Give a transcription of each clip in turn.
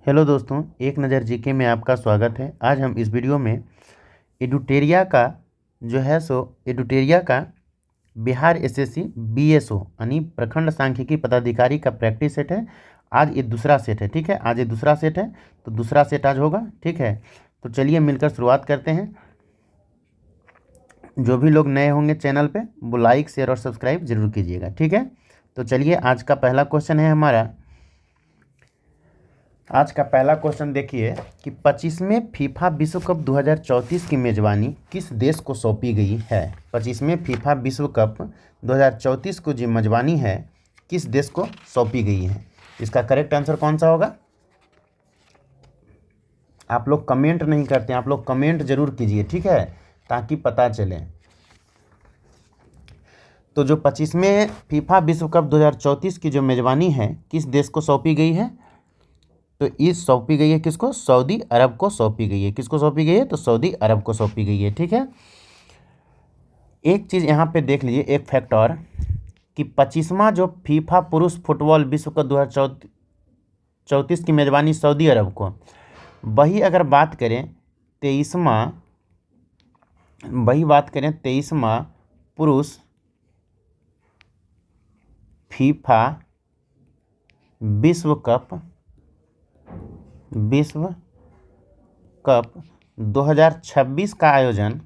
Hello दोस्तों, एक नज़र जीके में आपका स्वागत है। आज हम इस वीडियो में एडुटेरिया का एडुटेरिया का बिहार एसएससी बीएसओ यानी प्रखंड सांख्यिकी पदाधिकारी का प्रैक्टिस सेट है। आज ये दूसरा सेट है, ठीक है। आज ये दूसरा सेट है तो दूसरा सेट आज होगा, ठीक है। तो चलिए मिलकर शुरुआत करते हैं। जो भी लोग नए होंगे चैनल पे वो लाइक शेयर और सब्सक्राइब जरूर कीजिएगा, ठीक है। तो चलिए आज का पहला क्वेश्चन है हमारा। आज का पहला क्वेश्चन देखिए कि 25वें फीफा विश्व कप 2034 की मेज़बानी किस देश को सौंपी गई है। 25वें फीफा विश्व कप 2034 को जो मेज़बानी है किस देश को सौंपी गई है। इसका करेक्ट आंसर कौन सा होगा। आप लोग कमेंट नहीं करते हैं, आप लोग कमेंट जरूर कीजिए, ठीक है, ताकि पता चले। तो जो 25वें फीफा विश्व कप 2034 की जो मेज़बानी है किस देश को सौंपी गई है, तो इस सौंपी गई है किसको, सऊदी अरब को सौंपी गई है। किसको सौंपी गई है, तो सऊदी अरब को सौंपी गई है, ठीक है। एक चीज़ यहाँ पे देख लीजिए, एक फैक्ट और, कि 25वां जो फीफा पुरुष फुटबॉल विश्व कप 2034 की मेज़बानी सऊदी अरब को, वही अगर बात करें 23वां पुरुष फीफा विश्व कप 2026 का आयोजन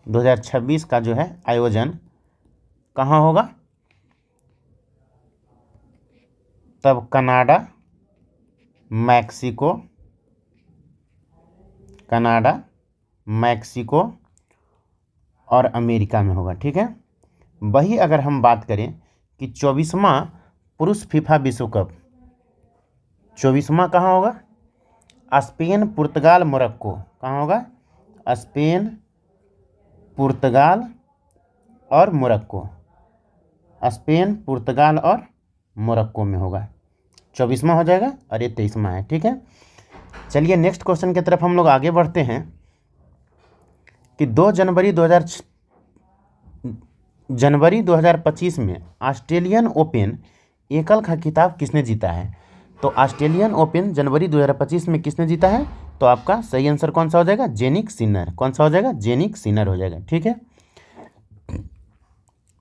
2026 का जो है आयोजन कहाँ होगा, तब कनाडा, मैक्सिको और अमेरिका में होगा, ठीक है। वही अगर हम बात करें कि 24वां पुरुष फीफा विश्व कप 24वां कहाँ होगा, स्पेन, पुर्तगाल, मोरक्को। कहाँ होगा, स्पेन, पुर्तगाल और मोरक्को। स्पेन, पुर्तगाल और मोरक्को में होगा। 24वां हो जाएगा और ये 23वां है, ठीक है। चलिए नेक्स्ट क्वेश्चन की तरफ हम लोग आगे बढ़ते हैं कि 2 जनवरी 2025 में ऑस्ट्रेलियन ओपन एकल का खिताब किसने जीता है। तो ऑस्ट्रेलियन ओपन जनवरी 2025 में किसने जीता है, तो आपका सही आंसर कौन सा हो जाएगा, जेनिक सिनर। कौन सा हो जाएगा, जेनिक सिनर हो जाएगा, ठीक है।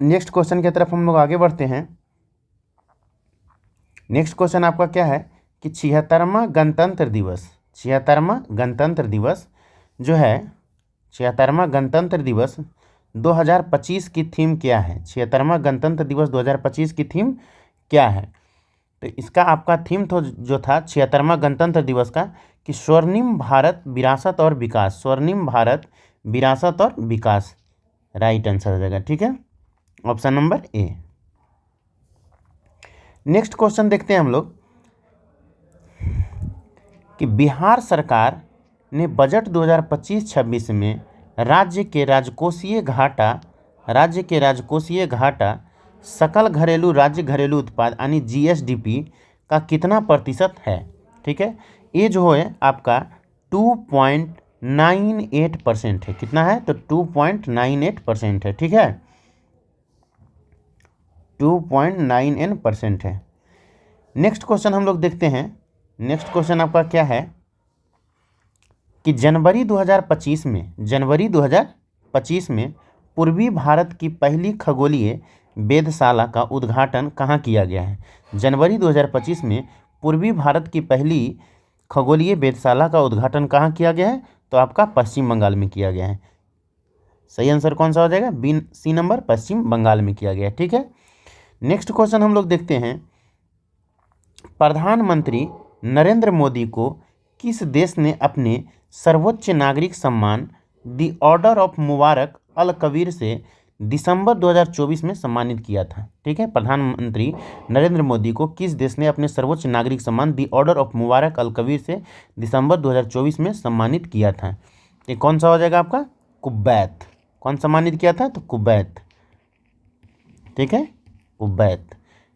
नेक्स्ट क्वेश्चन की तरफ हम लोग आगे बढ़ते हैं। नेक्स्ट क्वेश्चन आपका क्या है कि 76वां गणतंत्र दिवस जो है 76वां गणतंत्र दिवस 2025 की थीम क्या है। 76वां गणतंत्र दिवस 2025 की थीम क्या है। तो इसका आपका थीम तो जो था 76वां गणतंत्र दिवस का कि स्वर्णिम भारत विरासत और विकास। स्वर्णिम भारत विरासत और विकास राइट आंसर हो जाएगा, ठीक है, option number A. Next question देखते हैं हम लोग कि बिहार सरकार ने बजट 2025-26 में राज्य के राजकोषीय घाटा सकल घरेलू उत्पाद यानी जीएसडीपी का कितना प्रतिशत है, ठीक है। ये जो है आपका 2.98% है। कितना है, तो 2.98% है, ठीक है, 2.98% है। नेक्स्ट क्वेश्चन हम लोग देखते हैं। नेक्स्ट क्वेश्चन आपका क्या है कि जनवरी 2025 में पूर्वी भारत की पहली खगोलीय वेधशाला का उद्घाटन कहाँ किया गया है। जनवरी 2025 में पूर्वी भारत की पहली खगोलीय वेधशाला का उद्घाटन कहाँ किया गया है, तो आपका पश्चिम बंगाल में किया गया है। सही आंसर कौन सा हो जाएगा, सी नंबर, पश्चिम बंगाल में किया गया है, ठीक है। नेक्स्ट क्वेश्चन हम लोग देखते हैं। प्रधानमंत्री नरेंद्र मोदी को किस देश ने अपने सर्वोच्च नागरिक सम्मान द ऑर्डर ऑफ मुबारक अल कबीर से दिसंबर 2024 में सम्मानित किया था, ठीक है। प्रधानमंत्री नरेंद्र मोदी को किस देश ने अपने सर्वोच्च नागरिक सम्मान द ऑर्डर ऑफ मुबारक अल कबीर से दिसंबर 2024 में सम्मानित किया था। ये कौन सा हो जाएगा आपका, कुवैत। कौन सम्मानित किया था, तो कुवैत, ठीक है, कुवैत।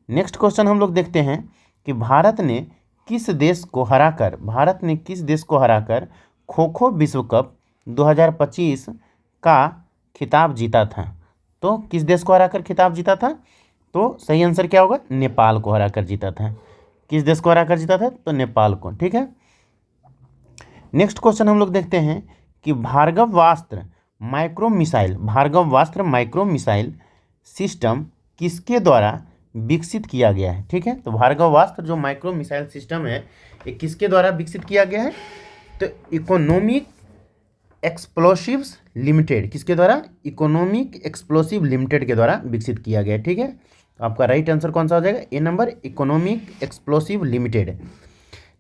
नेक्स्ट क्वेश्चन हम लोग देखते हैं कि भारत ने किस देश को हराकर खो खो विश्व कप 2025 का खिताब जीता था। तो किस देश को हराकर खिताब जीता था, तो सही आंसर क्या होगा, नेपाल को हराकर जीता था, किस देश को हरा कर जीता था? तो नेपाल को। ठीक है, नेक्स्ट क्वेश्चन हम लोग देखते हैं कि भार्गवास्त्र माइक्रो मिसाइल सिस्टम किसके द्वारा विकसित किया गया है? ठीक है, तो भार्गवास्त्र जो माइक्रो मिसाइल सिस्टम है ये किसके द्वारा विकसित किया गया है? तो इकोनॉमिक एक्सप्लोसिव्स लिमिटेड, किसके द्वारा? इकोनॉमिक एक्सप्लोसिव लिमिटेड के द्वारा विकसित किया गया है। ठीक है, तो आपका राइट आंसर कौन सा हो जाएगा? A number, Economic Explosive Limited.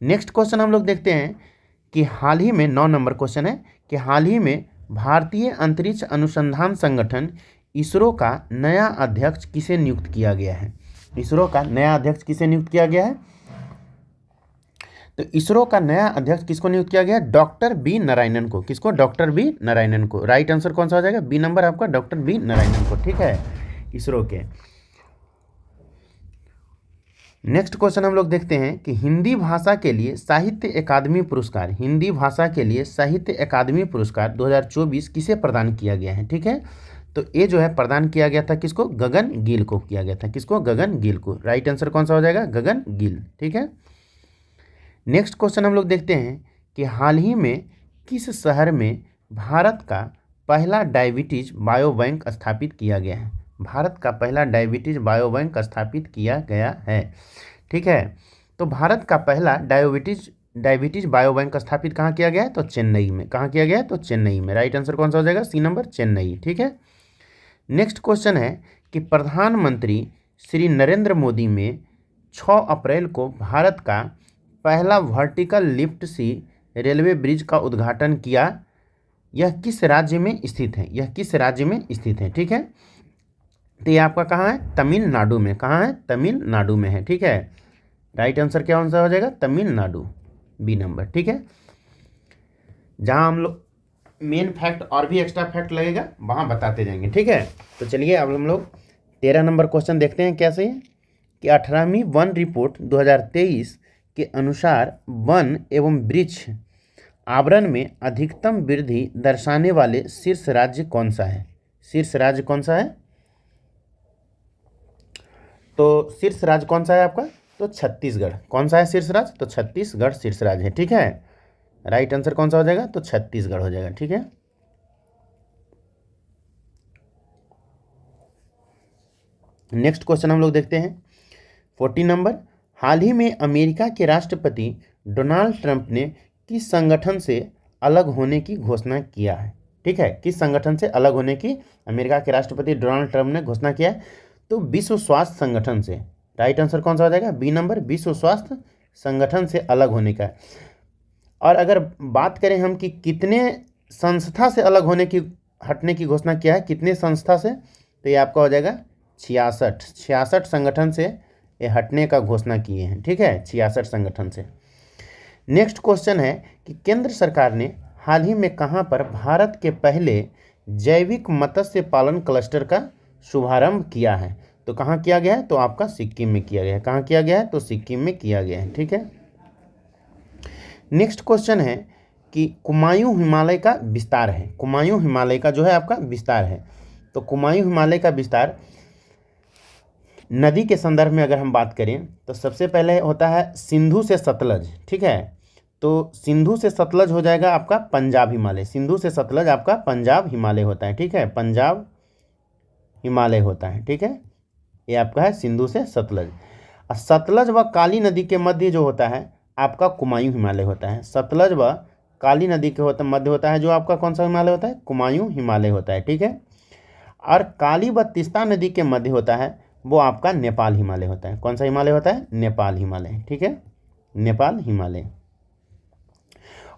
Next question हम लोग देखते हैं कि हाल ही में 9 नंबर क्वेश्चन है कि हाल ही में भारतीय अंतरिक्ष अनुसंधान संगठन इसरो का नया अध्यक्ष किसे नियुक्त किया गया है? इसरो का नया अध्यक्ष किसे नियुक्त किया गया है? तो इसरो का नया अध्यक्ष किसको नियुक्त किया गया? डॉक्टर बी नारायणन को। किसको? डॉक्टर बी नारायणन को। राइट आंसर कौन सा हो जाएगा? बी नंबर आपका, डॉक्टर बी नारायणन को। ठीक है, इसरो के। नेक्स्ट क्वेश्चन हम लोग देखते हैं कि हिंदी भाषा के लिए साहित्य अकादमी पुरस्कार 2024 किसे प्रदान किया गया है? ठीक है, तो ये जो है प्रदान किया गया था किसको? गगन गिल को किया गया था। किसको? गगन गिल को। राइट आंसर कौन सा हो जाएगा? गगन गिल। ठीक है, नेक्स्ट क्वेश्चन हम लोग देखते हैं कि हाल ही में किस शहर में भारत का पहला डायबिटीज बायो बैंक स्थापित किया गया है? भारत का पहला डायबिटीज बायो बैंक स्थापित किया गया है। ठीक है, तो भारत का पहला डायबिटीज बायो बैंक स्थापित कहाँ किया गया है? तो चेन्नई में। कहाँ किया गया है? तो चेन्नई में। राइट आंसर कौन सा हो जाएगा? C number, Chennai. ठीक है, नेक्स्ट क्वेश्चन है कि प्रधानमंत्री श्री नरेंद्र मोदी में 6 अप्रैल को भारत का पहला वर्टिकल लिफ्ट सी रेलवे ब्रिज का उद्घाटन किया। यह किस राज्य में स्थित है? यह किस राज्य में स्थित है? ठीक है, तो ये आपका कहाँ है? तमिलनाडु में। कहाँ है? तमिलनाडु में है। ठीक है, राइट आंसर क्या आंसर हो जाएगा? Tamil Nadu, B number. ठीक है, जहाँ हम लोग मेन फैक्ट और भी एक्स्ट्रा फैक्ट लगेगा वहाँ बताते जाएंगे। ठीक है, तो चलिए अब हम लोग 13 नंबर क्वेश्चन देखते हैं कैसे है कि 18वीं वन रिपोर्ट 2023 के अनुसार वन एवं वृक्ष आवरण में अधिकतम वृद्धि दर्शाने वाले शीर्ष राज्य कौन सा है? शीर्ष राज्य कौन सा है? तो शीर्ष राज्य कौन सा है आपका? तो छत्तीसगढ़। कौन सा है शीर्ष राज्य? तो छत्तीसगढ़ शीर्ष राज्य है। ठीक है, राइट आंसर कौन सा हो जाएगा? तो छत्तीसगढ़ हो जाएगा। ठीक है, नेक्स्ट क्वेश्चन हम लोग देखते हैं 14 नंबर। हाल ही में अमेरिका के राष्ट्रपति डोनाल्ड ट्रंप ने किस संगठन से अलग होने की घोषणा किया है? ठीक है, किस संगठन से अलग होने की अमेरिका के राष्ट्रपति डोनाल्ड ट्रंप ने घोषणा किया है? तो विश्व स्वास्थ्य संगठन से। राइट आंसर कौन सा हो जाएगा? बी नंबर, विश्व स्वास्थ्य संगठन से अलग होने का। और अगर बात करें हम कि कितने संस्था से अलग होने की हटने की घोषणा किया है, कितने संस्था से, तो ये आपका हो जाएगा 66 संगठन से ये हटने का घोषणा किए हैं। ठीक है, 66 संगठन से। नेक्स्ट क्वेश्चन है कि केंद्र सरकार ने हाल ही में कहां पर भारत के पहले जैविक मत्स्य पालन क्लस्टर का शुभारंभ किया है? तो कहाँ किया गया है? तो आपका सिक्किम में किया गया है। कहाँ किया गया है? तो सिक्किम में किया गया है। ठीक है, नेक्स्ट क्वेश्चन है कि कुमायूं हिमालय का विस्तार है। कुमायूं हिमालय का जो है आपका विस्तार है। तो कुमायूं हिमालय का विस्तार नदी के संदर्भ में अगर हम बात करें तो सबसे पहले होता है सिंधु से सतलज। ठीक है, तो सिंधु से सतलज हो जाएगा आपका पंजाब हिमालय। सिंधु से सतलज आपका पंजाब हिमालय होता है। ठीक है, पंजाब हिमालय होता है। ठीक है, ये आपका है सिंधु से सतलज। और सतलज व काली नदी के मध्य जो होता है आपका कुमायूं हिमालय होता है। सतलज व काली नदी के मध्य होता है जो आपका कौन सा हिमालय होता है? कुमायूं हिमालय होता है। ठीक है, और काली व तीस्ता नदी के मध्य होता है वो आपका नेपाल हिमालय होता है। कौन सा हिमालय होता है? नेपाल हिमालय। ठीक है, नेपाल हिमालय।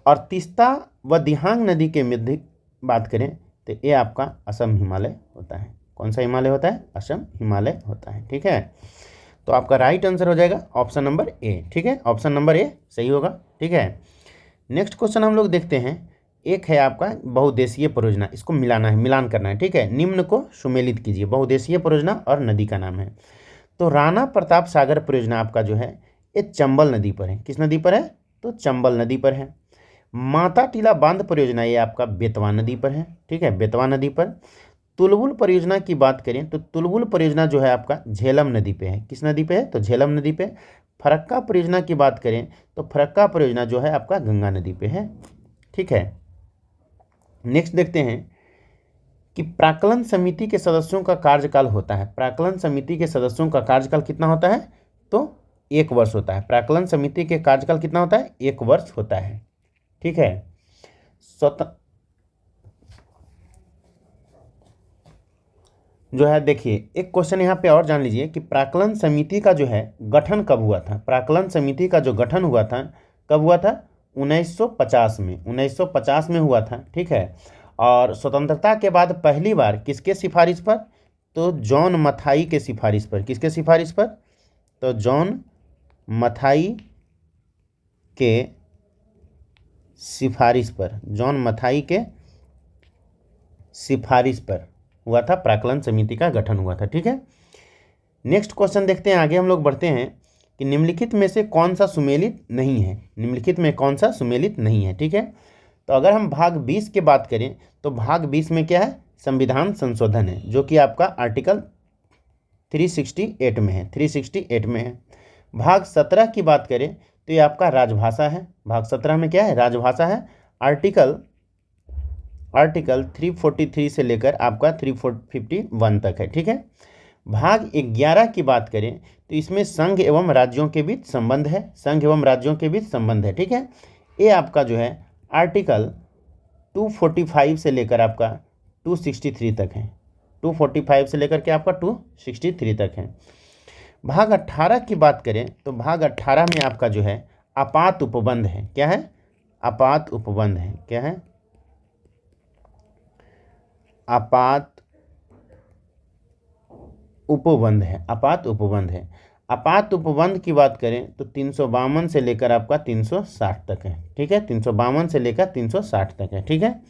और तीस्ता व दिहांग नदी के मध्य बात करें तो ये आपका असम हिमालय होता है। कौन सा हिमालय होता है? असम हिमालय होता है। ठीक है, तो आपका राइट आंसर हो जाएगा ऑप्शन नंबर ए। ठीक है, ऑप्शन नंबर ए सही होगा। ठीक है, नेक्स्ट क्वेश्चन हम लोग देखते हैं। एक है आपका बहुउद्देशीय परियोजना, इसको मिलाना है, मिलान करना है। ठीक है, निम्न को सुमेलित कीजिए। बहुउद्देशीय परियोजना और नदी का नाम है। तो राणा प्रताप सागर परियोजना आपका जो है ये चंबल नदी पर है। किस नदी पर है? तो चंबल नदी पर है। माता टीला बांध परियोजना ये आपका बेतवा नदी पर है। ठीक है, बेतवा नदी पर। तुलबुल परियोजना की बात करें तो तुलबुल परियोजना जो है आपका झेलम नदी पे है। किस नदी पे है? तो झेलम नदी पे। फरक्का परियोजना की बात करें तो फरक्का परियोजना जो है आपका गंगा नदी पे है। ठीक है, नेक्स्ट देखते हैं कि प्राक्कलन समिति के सदस्यों का कार्यकाल होता है। प्राक्कलन समिति के सदस्यों का कार्यकाल कितना होता है? तो 1 वर्ष होता है। प्राक्कलन समिति के कार्यकाल कितना होता है? 1 वर्ष होता है। ठीक है, जो है देखिए एक क्वेश्चन यहाँ पे और जान लीजिए कि प्राक्कलन समिति का जो है गठन कब हुआ था। प्राक्कलन समिति का जो गठन हुआ था कब हुआ था? 1950 में। 1950 में हुआ था। ठीक है, और स्वतंत्रता के बाद पहली बार किसके सिफारिश पर? तो जॉन मथाई के सिफारिश पर। किसके सिफारिश पर? तो जॉन मथाई के सिफारिश पर। जॉन मथाई के सिफारिश पर हुआ था, प्राक्कलन समिति का गठन हुआ था। ठीक है, नेक्स्ट क्वेश्चन देखते हैं, आगे हम लोग बढ़ते हैं कि निम्नलिखित में से कौन सा सुमेलित नहीं है। निम्नलिखित में कौन सा सुमेलित नहीं है? ठीक है, तो अगर हम भाग 20 की बात करें तो भाग 20 में क्या है? संविधान संशोधन है, जो कि आपका आर्टिकल 368 में है। 368 में है। भाग 17 की बात करें तो ये आपका राजभाषा है। भाग 17 में क्या है? राजभाषा है। आर्टिकल 343 से लेकर आपका 351 तक है। ठीक है, भाग 11 की बात करें तो इसमें संघ एवं राज्यों के बीच संबंध है। संघ एवं राज्यों के बीच संबंध है। ठीक है, ये आपका जो है आर्टिकल 245 से लेकर आपका 263 तक है। 245 से लेकर के आपका 263 तक है। भाग 18 की बात करें तो भाग 18 में आपका जो है आपात उपबंध है। क्या है? आपात उपबंध है। क्या है? आपात उपबंध है। आपात उपबंध है। आपात उपबंध की बात करें तो 352 से लेकर आपका 360 तक है। ठीक है, 352 से लेकर 360 तक है। ठीक है,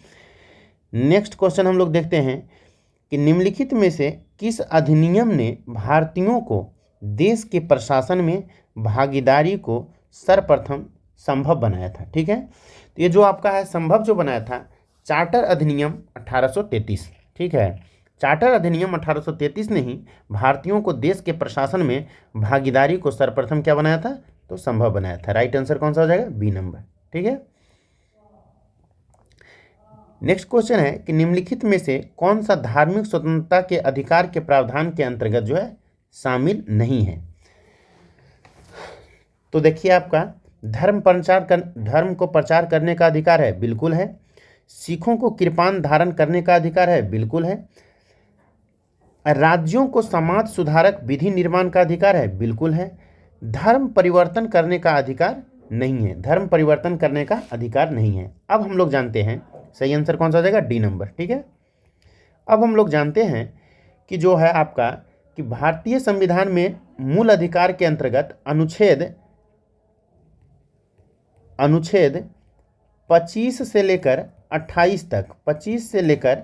नेक्स्ट क्वेश्चन हम लोग देखते हैं कि निम्नलिखित में से किस अधिनियम ने भारतीयों को देश के प्रशासन में भागीदारी को सर्वप्रथम संभव बनाया था। ठीक है, तो ये जो आपका है संभव जो बनाया था, चार्टर अधिनियम 1833। ठीक है, चार्टर अधिनियम 1833 ने ही भारतीयों को देश के प्रशासन में भागीदारी को सर्वप्रथम क्या बनाया था? तो संभव बनाया था। राइट आंसर कौन सा हो जाएगा? B number. ठीक है, नेक्स्ट क्वेश्चन है कि निम्नलिखित में से कौन सा धार्मिक स्वतंत्रता के अधिकार के प्रावधान के अंतर्गत जो है शामिल नहीं है? तो देखिए आपका धर्म को प्रचार करने का अधिकार है, बिल्कुल है। सिखों को कृपान धारण करने का अधिकार है, बिल्कुल है। राज्यों को समाज सुधारक विधि निर्माण का अधिकार है, बिल्कुल है। धर्म परिवर्तन करने का अधिकार नहीं है। धर्म परिवर्तन करने का अधिकार नहीं है। अब हम लोग जानते हैं सही आंसर कौन सा हो जाएगा? D number. ठीक है, अब हम लोग जानते हैं कि जो है आपका कि भारतीय संविधान में मूल अधिकार के अंतर्गत अनुच्छेद 25 से लेकर 28 तक 25 से लेकर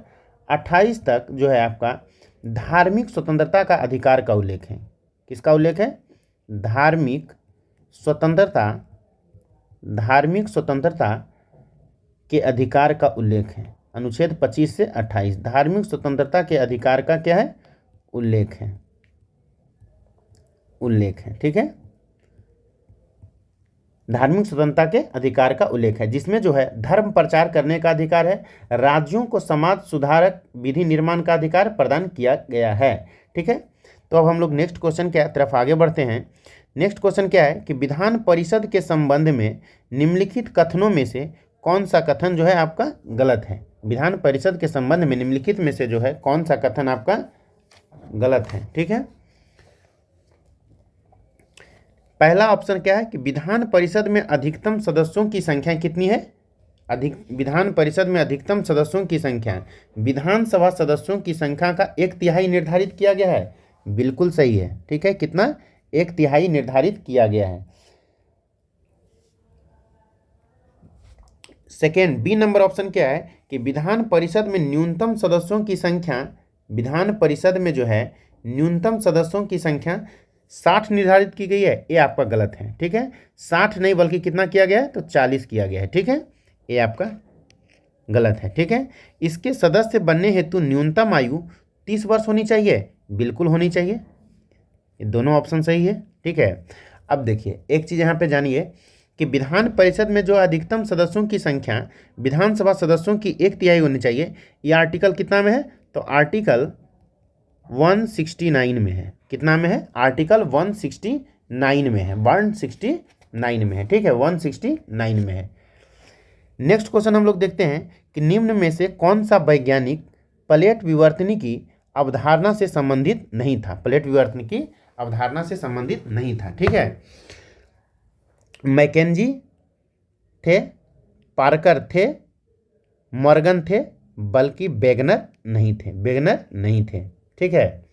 28 तक जो है आपका धार्मिक स्वतंत्रता का अधिकार का उल्लेख है। किसका उल्लेख है? धार्मिक स्वतंत्रता के अधिकार का उल्लेख है। अनुच्छेद 25 से 28 धार्मिक स्वतंत्रता के अधिकार का क्या है? उल्लेख है। ठीक है, धार्मिक स्वतंत्रता के अधिकार का उल्लेख है, जिसमें जो है धर्म प्रचार करने का अधिकार है। राज्यों को समाज सुधारक विधि निर्माण का अधिकार प्रदान किया गया है। ठीक है, तो अब हम लोग नेक्स्ट क्वेश्चन की तरफ आगे बढ़ते हैं। नेक्स्ट क्वेश्चन क्या है कि विधान परिषद के संबंध में निम्नलिखित कथनों में से कौन सा कथन जो है आपका गलत है? विधान परिषद के संबंध में निम्नलिखित में से जो है कौन सा कथन आपका गलत है? ठीक है, पहला ऑप्शन क्या है कि विधान परिषद में अधिकतम सदस्यों की संख्या कितनी है? विधान परिषद में अधिकतम सदस्यों की संख्या विधानसभा सदस्यों की संख्या का 1/3 निर्धारित किया गया है, बिल्कुल सही है। ठीक है, कितना? 1/3 निर्धारित किया गया है। सेकेंड बी नंबर ऑप्शन क्या है कि विधान परिषद में न्यूनतम सदस्यों की संख्या, विधान परिषद में जो है न्यूनतम सदस्यों की संख्या 60 निर्धारित की गई है, ये आपका गलत है। ठीक है, 60 नहीं बल्कि कितना किया गया है? तो 40 किया गया है। ठीक है, ये आपका गलत है। ठीक है, इसके सदस्य बनने हेतु न्यूनतम आयु 30 वर्ष होनी चाहिए, बिल्कुल होनी चाहिए, ये दोनों ऑप्शन सही है। ठीक है, अब देखिए एक चीज़ यहाँ पे जानिए कि विधान परिषद में जो अधिकतम सदस्यों की संख्या विधानसभा सदस्यों की 1/3 होनी चाहिए, ये आर्टिकल कितना में है? तो आर्टिकल 169 में है। कितना में है? आर्टिकल 169 में है, 169 में है। ठीक है, 169 में है। नेक्स्ट क्वेश्चन हम लोग देखते हैं कि निम्न में से कौन सा वैज्ञानिक प्लेट विवर्तनी की अवधारणा से संबंधित नहीं था? प्लेट विवर्तनी की अवधारणा से संबंधित नहीं था। ठीक है, मैकेंजी थे, पार्कर थे, मॉर्गन थे, बल्कि वेगनर नहीं थे, वेगनर नहीं थे। ठीक है,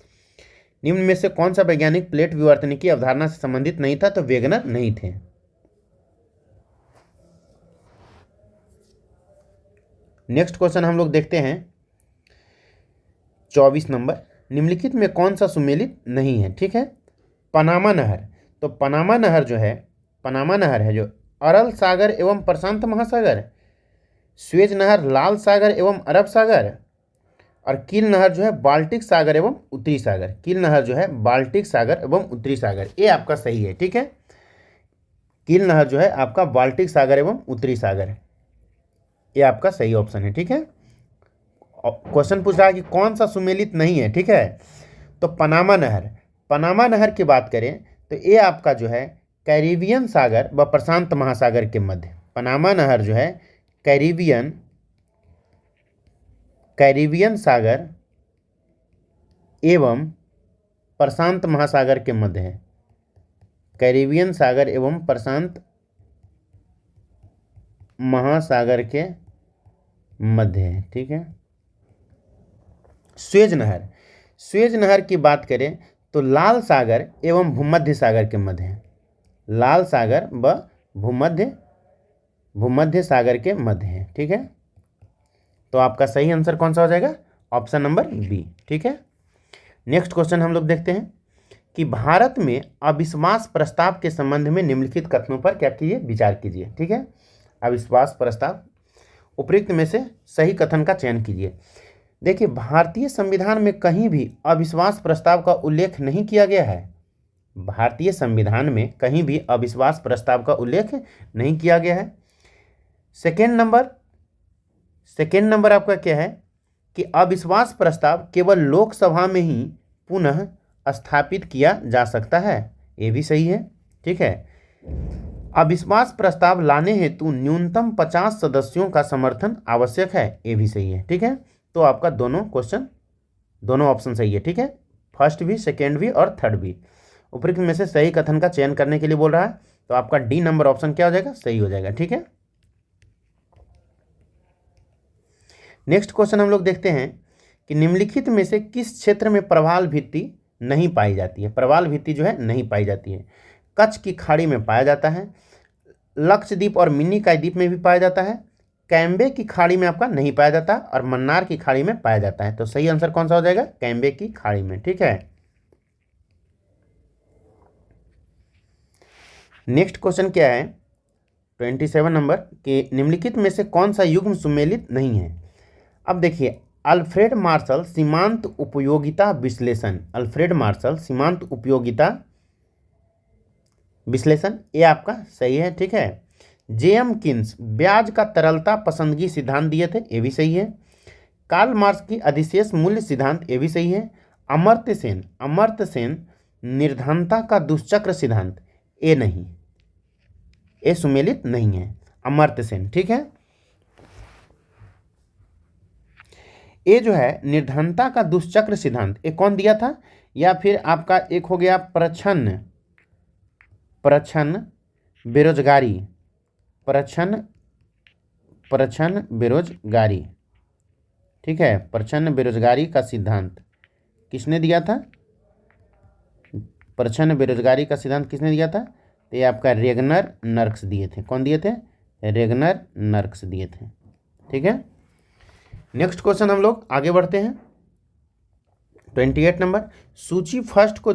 निम्न में से कौन सा वैज्ञानिक प्लेट विवर्तनी की अवधारणा से संबंधित नहीं था? तो वेगनर नहीं थे। नेक्स्ट क्वेश्चन हम लोग देखते हैं 24 नंबर, निम्नलिखित में कौन सा सुमेलित नहीं है? ठीक है, पनामा नहर। तो पनामा नहर जो है, पनामा नहर है जो अरल सागर एवं प्रशांत महासागर, स्वेज नहर लाल सागर एवं अरब सागर, और कील नहर जो है बाल्टिक सागर एवं उत्तरी सागर। कील नहर जो है बाल्टिक सागर एवं उत्तरी सागर, ये आपका सही है। ठीक है, कील नहर जो है आपका बाल्टिक सागर एवं उत्तरी सागर, ये आपका सही ऑप्शन है। ठीक है, क्वेश्चन पूछ रहा है कि कौन सा सुमेलित नहीं है। ठीक है, तो पनामा नहर, पनामा नहर की बात करें तो ये आपका जो है कैरिबियन सागर व प्रशांत महासागर के मध्य, पनामा नहर जो है कैरिबियन सागर एवं प्रशांत महासागर के मध्य है, कैरिबियन सागर एवं प्रशांत महासागर के मध्य है। ठीक है, स्वेज नहर, स्वेज नहर की बात करें तो लाल सागर एवं भूमध्य सागर के मध्य है, लाल सागर व भूमध्य सागर के मध्य है। ठीक है, तो आपका सही आंसर कौन सा हो जाएगा? Option number B. ठीक है, नेक्स्ट क्वेश्चन हम लोग देखते हैं कि भारत में अविश्वास प्रस्ताव के संबंध में निम्नलिखित कथनों पर क्या कीजिए? विचार कीजिए। ठीक है, अविश्वास प्रस्ताव, उपयुक्त में से सही कथन का चयन कीजिए। देखिए, भारतीय संविधान में कहीं भी अविश्वास प्रस्ताव का उल्लेख नहीं किया गया है, भारतीय संविधान में कहीं भी अविश्वास प्रस्ताव का उल्लेख नहीं किया गया है। सेकेंड नंबर आपका क्या है कि अविश्वास प्रस्ताव केवल लोकसभा में ही पुनः स्थापित किया जा सकता है, ये भी सही है। ठीक है, अविश्वास प्रस्ताव लाने हेतु न्यूनतम 50 सदस्यों का समर्थन आवश्यक है, ये भी सही है। ठीक है, तो आपका दोनों ऑप्शन सही है। ठीक है, फर्स्ट भी, सेकेंड भी और थर्ड भी। उपयुक्त में से सही कथन का चयन करने के लिए बोल रहा है, तो आपका डी नंबर ऑप्शन क्या हो जाएगा? सही हो जाएगा। ठीक है, नेक्स्ट क्वेश्चन हम लोग देखते हैं कि निम्नलिखित में से किस क्षेत्र में प्रवाल भित्ति नहीं पाई जाती है? प्रवाल भित्ति जो है नहीं पाई जाती है। कच्छ की खाड़ी में पाया जाता है, लक्षद्वीप और मिनी द्वीप में भी पाया जाता है, कैम्बे की खाड़ी में आपका नहीं पाया जाता, और मन्नार की खाड़ी में पाया जाता है। तो सही आंसर कौन सा हो जाएगा? कैम्बे की खाड़ी में। ठीक है, नेक्स्ट क्वेश्चन क्या है 27 नंबर कि निम्नलिखित में से कौन सा युग्म सुमेलित नहीं है? अब देखिए, अल्फ्रेड मार्शल सीमांत उपयोगिता विश्लेषण, अल्फ्रेड मार्शल सीमांत उपयोगिता विश्लेषण, ये आपका सही है। ठीक है, जेएम किन्स ब्याज का तरलता पसंदगी सिद्धांत दिए थे, ये भी सही है। कार्ल मार्क्स की अधिशेष मूल्य सिद्धांत, ये भी सही है। अमर्त्य सेन निर्धनता का दुष्चक्र सिद्धांत, ये नहीं, ये सुमेलित नहीं है, अमर्त्य सेन। ठीक है, ये जो है निर्धनता का दुष्चक्र सिद्धांत, ये कौन दिया था? या फिर आपका एक हो गया प्रच्छन्न बेरोजगारी, प्रच्छन्न बेरोजगारी। ठीक है, प्रच्छन्न बेरोजगारी का सिद्धांत किसने दिया था? प्रच्छन्न बेरोजगारी का सिद्धांत किसने दिया था? तो ये आपका रेगनर नर्क्स दिए थे। कौन दिए थे? रेगनर नर्क्स दिए थे। ठीक है, नेक्स्ट क्वेश्चन हम लोग आगे बढ़ते हैं 28 नंबर, सूची फर्स्ट को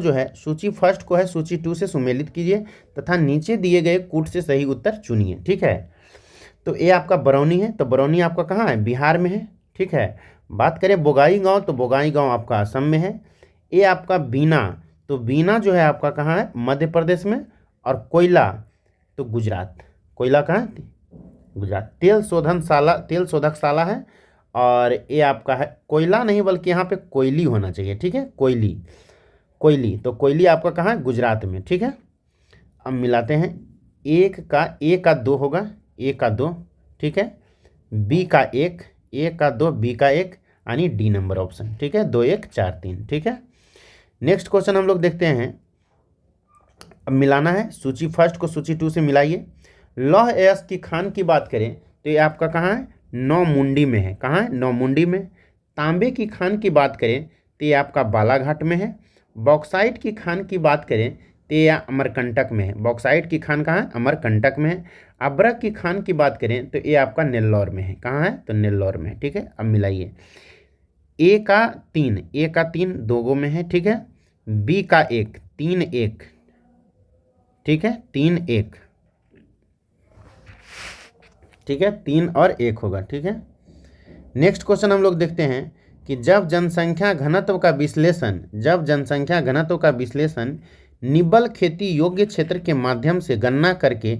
है सूची 2 से सुमेलित कीजिए तथा नीचे दिए गए कूट से सही उत्तर चुनिए। ठीक है, तो ए आपका बरौनी है, तो बरौनी आपका कहाँ है, बिहार में है। ठीक है, बात करें बोगाई गांव, तो बोगाई गांव आपका असम में है। ए आपका बीना, तो बीना जो है आपका कहाँ है, मध्य प्रदेश में। और कोयला, तो गुजरात। कोयला कहाँ है, गुजरात। तेल शोधनशाला, तेल शोधकशाला है। और ये आपका है कोयला नहीं, बल्कि यहाँ पे कोयली होना चाहिए। ठीक है, कोयली, कोयली, तो कोयली आपका कहाँ है, गुजरात में। ठीक है, अब मिलाते हैं। ए का 2 होगा, ए का 2। ठीक है, बी का 1, ए का 2, बी का 1, यानी डी नंबर ऑप्शन। ठीक है, 2 1 4 3। ठीक है, नेक्स्ट क्वेश्चन हम लोग देखते हैं। अब मिलाना है, सूची फर्स्ट को सूची 2 से मिलाइए। लौह अयस्क की खान की बात करें तो ये आपका कहाँ है, नौमुंडी में है। कहाँ है, नौमुंडी में। तांबे की खान की बात करें तो ये आपका बालाघाट में है। बॉक्साइट की खान की बात करें तो ये अमरकंटक में है। बॉक्साइट की खान कहाँ है, अमरकंटक में है। अब्रक की खान की बात करें तो ये आपका नेल्लौर में है। कहाँ है, तो नेल्लौर में है। ठीक है, अब मिलाइए। ए का 3, ए का 3 2 गो में है। ठीक है, बी का 1, 3 1। ठीक है, 3 1। ठीक है, 3 और 1 होगा। ठीक है, नेक्स्ट क्वेश्चन हम लोग देखते हैं कि जब जनसंख्या घनत्व का विश्लेषण निबल खेती योग्य क्षेत्र के माध्यम से गणना करके